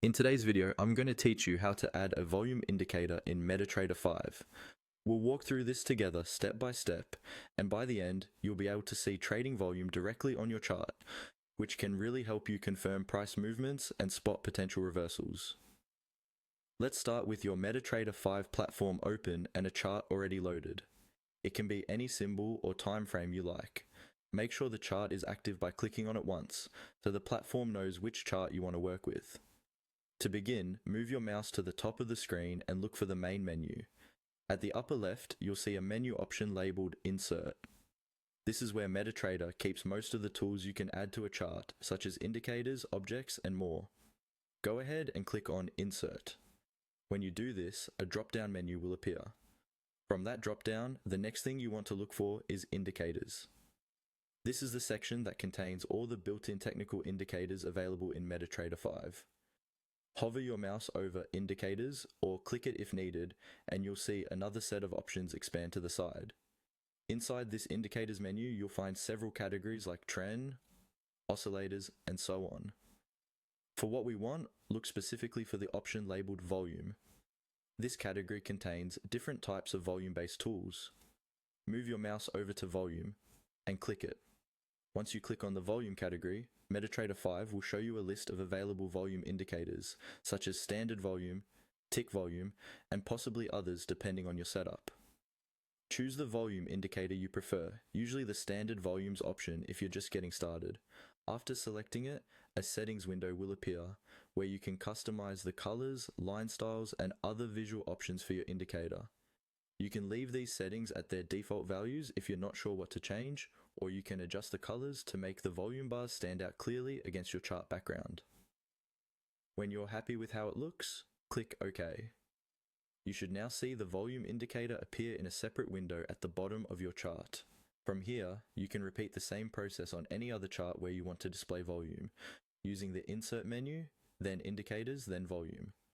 In today's video, I'm going to teach you how to add a volume indicator in MetaTrader 5. We'll walk through this together step by step, and by the end, you'll be able to see trading volume directly on your chart, which can really help you confirm price movements and spot potential reversals. Let's start with your MetaTrader 5 platform open and a chart already loaded. It can be any symbol or time frame you like. Make sure the chart is active by clicking on it once, so the platform knows which chart you want to work with. To begin, move your mouse to the top of the screen and look for the main menu. At the upper left, you'll see a menu option labeled Insert. This is where MetaTrader keeps most of the tools you can add to a chart, such as indicators, objects, and more. Go ahead and click on Insert. When you do this, a drop-down menu will appear. From that drop-down, the next thing you want to look for is Indicators. This is the section that contains all the built-in technical indicators available in MetaTrader 5. Hover your mouse over Indicators or click it if needed, and you'll see another set of options expand to the side. Inside this Indicators menu, you'll find several categories like Trend, Oscillators, and so on. For what we want, look specifically for the option labeled Volume. This category contains different types of volume-based tools. Move your mouse over to Volume and click it. Once you click on the Volume category, MetaTrader 5 will show you a list of available volume indicators, such as standard volume, tick volume, and possibly others depending on your setup. Choose the volume indicator you prefer, usually the standard volumes option if you're just getting started. After selecting it, a settings window will appear where you can customize the colors, line styles, and other visual options for your indicator. You can leave these settings at their default values if you're not sure what to change, or you can adjust the colors to make the volume bars stand out clearly against your chart background. When you're happy with how it looks, click OK. You should now see the volume indicator appear in a separate window at the bottom of your chart. From here, you can repeat the same process on any other chart where you want to display volume, using the Insert menu, then Indicators, then Volume.